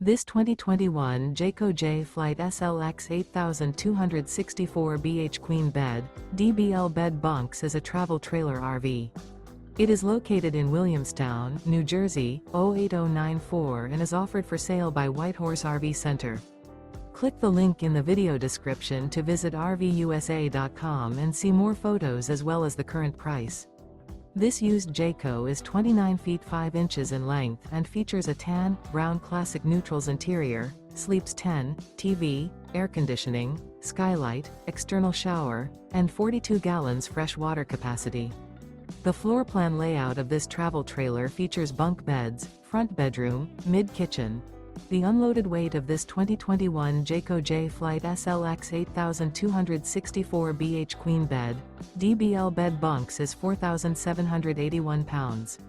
This 2021 Jayco Jay Flight SLX 8264 BH Queen Bed, DBL Bed Bunks is a travel trailer RV. It is located in Williamstown, New Jersey, 08094 and is offered for sale by Whitehorse RV Center. Click the link in the video description to visit RVUSA.com and see more photos as well as the current price. This used Jayco is 29 feet 5 inches in length and features a tan, brown classic neutrals interior, sleeps 10, TV, air conditioning, skylight, external shower, and 42 gallons fresh water capacity. The floor plan layout of this travel trailer features bunk beds, front bedroom, mid-kitchen. The unloaded weight of this 2021 Jayco Jay Flight SLX 8264 BH Queen Bed, DBL Bed Bunks is 4,781 pounds.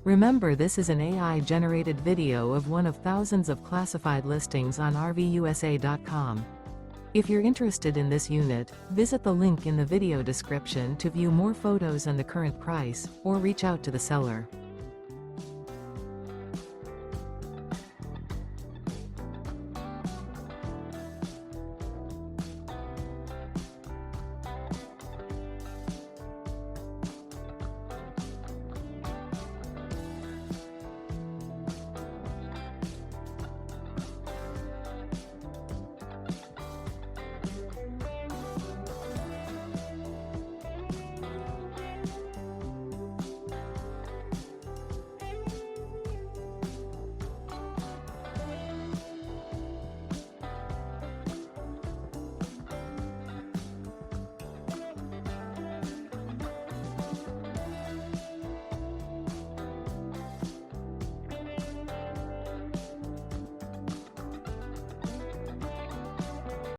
Remember, this is an AI-generated video of one of thousands of classified listings on RVUSA.com. If you're interested in this unit, visit the link in the video description to view more photos and the current price, or reach out to the seller.